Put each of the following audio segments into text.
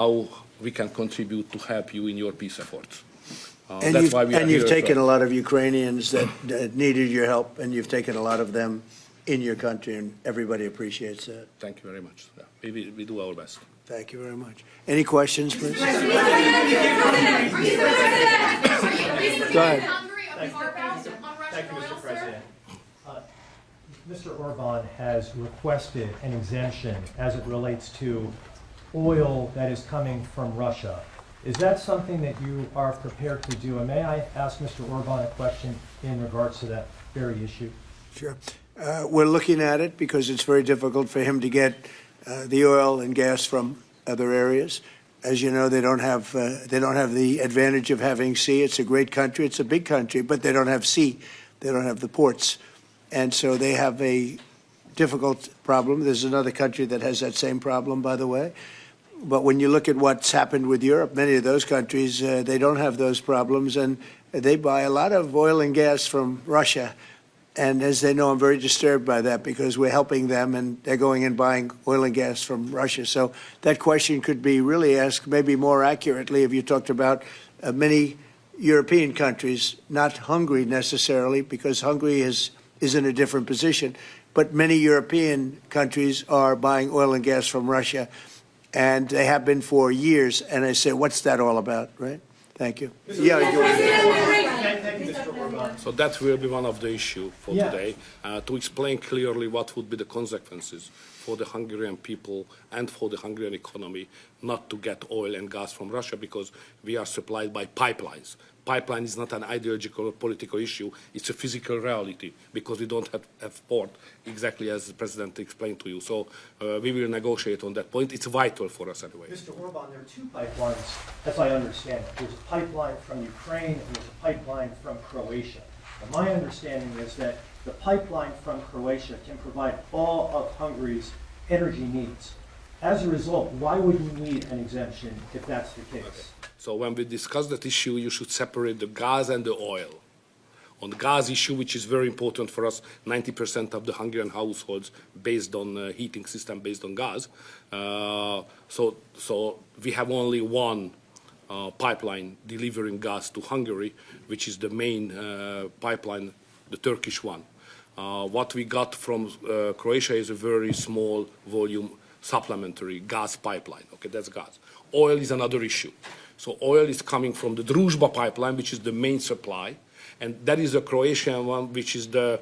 how we can contribute to help you in your peace efforts. And that's why we are you've here taken a lot of Ukrainians that needed your help, and you've taken a lot of them in your country, and everybody appreciates that. Thank you very much. Yeah, we do our best. Thank you very much. Any questions, please? Go ahead. Thank you, Mr. President. Mr. Orbán has requested an exemption as it relates to oil that is coming from Russia. Is that something that you are prepared to do? And may I ask Mr. Orbán a question in regards to that very issue? Sure. We're looking at it because it's very difficult for him to get the oil and gas from other areas. As you know, they don't have the advantage of having sea. It's a great country. It's a big country, but they don't have sea. They don't have the ports. And so they have a difficult problem. There's another country that has that same problem, by the way. But when you look at what's happened with Europe, many of those countries, they don't have those problems, and they buy a lot of oil and gas from Russia. And as they know, I'm very disturbed by that because we're helping them, and they're going and buying oil and gas from Russia. So that question could be really asked maybe more accurately if you talked about many European countries, not Hungary necessarily, because Hungary is in a different position. But many European countries are buying oil and gas from Russia, and they have been for years. And I say, what's that all about, right? Thank you. Yeah, so that will be one of the issues for today, to explain clearly what would be the consequences for the Hungarian people and for the Hungarian economy not to get oil and gas from Russia, because we are supplied by pipelines. Pipeline is not an ideological or political issue, it's a physical reality, because we don't have port, exactly as the President explained to you. So we will negotiate on that point. It's vital for us anyway. Mr. Orbán, there are two pipelines, as I understand it. There's a pipeline from Ukraine and there's a pipeline from Croatia. And my understanding is that the pipeline from Croatia can provide all of Hungary's energy needs. As a result, why would we need an exemption if that's the case? Okay. So when we discuss that issue, you should separate the gas and the oil. On the gas issue, which is very important for us, 90% of the Hungarian households based on heating system based on gas. So we have only one pipeline delivering gas to Hungary, which is the main pipeline, the Turkish one. What we got from Croatia is a very small volume supplementary gas pipeline. Okay, that's gas. Oil is another issue. So oil is coming from the Druzhba pipeline, which is the main supply, and that is the Croatian one, which is the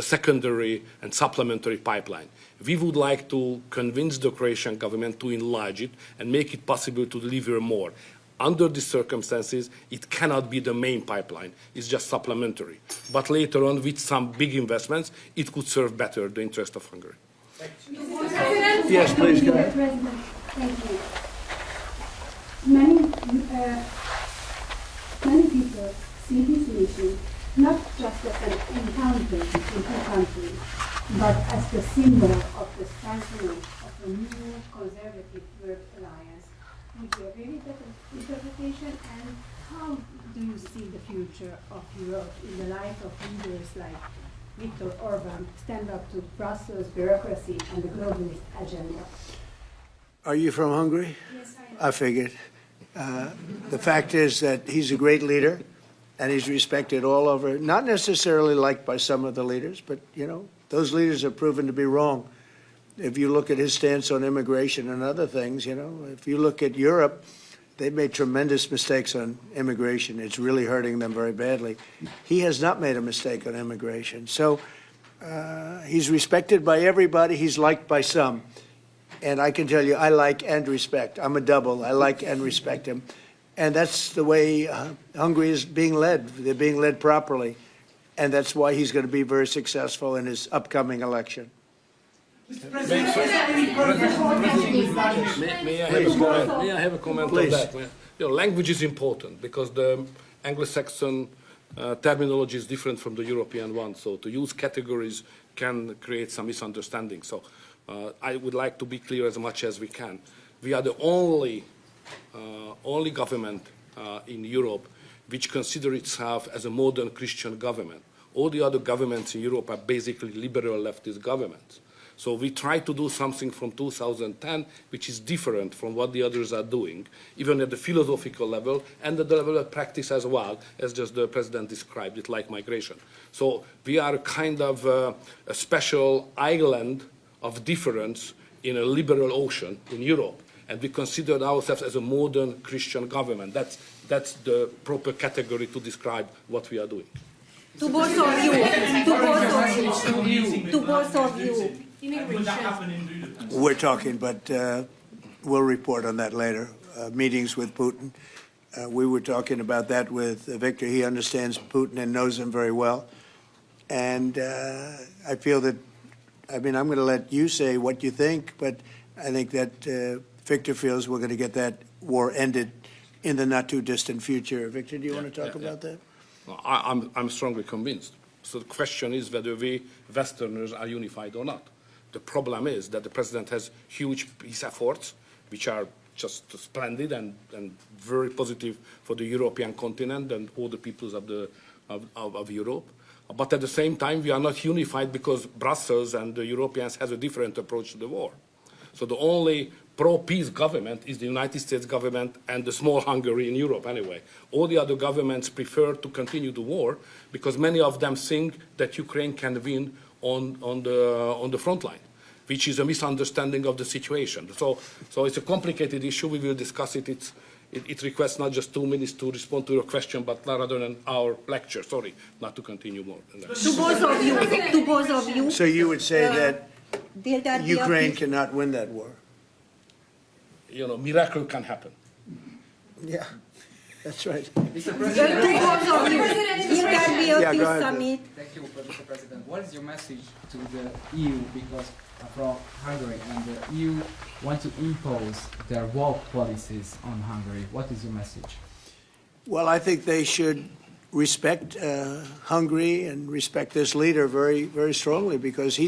secondary and supplementary pipeline. We would like to convince the Croatian government to enlarge it and make it possible to deliver more. Under these circumstances, it cannot be the main pipeline. It's just supplementary. But later on, with some big investments, it could serve better the interest of Hungary. Yes, please go ahead. Thank you. Many people see this meeting not just as an encounter between two countries, but as the symbol of the strengthening of a new conservative world alliance. Would you agree with that interpretation? And how do you see the future of Europe in the light of leaders like Viktor Orbán stand up to Brussels bureaucracy and the globalist agenda? Are you from Hungary? Yes, I am. I figured. The fact is that he's a great leader, and he's respected all over, not necessarily liked by some of the leaders, but, you know, those leaders have proven to be wrong. If you look at his stance on immigration and other things, you know, if you look at Europe, they've made tremendous mistakes on immigration. It's really hurting them very badly. He has not made a mistake on immigration. So he's respected by everybody. He's liked by some. And I can tell you, I like and respect. I'm a double. I like and respect him. And that's the way Hungary is being led. They're being led properly. And that's why he's going to be very successful in his upcoming election. May I have a comment on that? You know, language is important because the Anglo-Saxon terminology is different from the European one. So to use categories can create some misunderstanding. So I would like to be clear as much as we can. We are the only government in Europe which considers itself as a modern Christian government. All the other governments in Europe are basically liberal leftist governments. So we try to do something from 2010 which is different from what the others are doing, even at the philosophical level and at the level of practice as well, as just the President described it, like migration. So we are kind of a special island of difference in a liberal ocean in Europe, and we considered ourselves as a modern Christian government. That's the proper category to describe what we are doing. To both of you, to both of you. We're talking, but we'll report on that later. Meetings with Putin. We were talking about that with Viktor. He understands Putin and knows him very well. And I feel that, I mean, I'm going to let you say what you think, but I think that Viktor feels we're going to get that war ended in the not too distant future. Viktor, do you want to talk about that? I'm strongly convinced. So the question is whether we Westerners are unified or not. The problem is that the President has huge peace efforts, which are just splendid and very positive for the European continent and all the peoples of Europe. But at the same time, we are not unified because Brussels and the Europeans have a different approach to the war. So the only pro-peace government is the United States government and the small Hungary in Europe anyway. All the other governments prefer to continue the war because many of them think that Ukraine can win on the front line, which is a misunderstanding of the situation. So it's a complicated issue. We will discuss it. It requests not just 2 minutes to respond to your question, but rather than our lecture. Sorry, not to continue more than that. To both of you, to both of you. So you would say that Ukraine cannot win that war? You know, miracle can happen. Yeah, that's right. To both of you, will there be a peace summit? Thank you, Mr. President. What is your message to the EU? Because from Hungary and the EU want to impose their woke policies on Hungary. What is your message? Well, I think they should respect Hungary and respect this leader very, very strongly because he's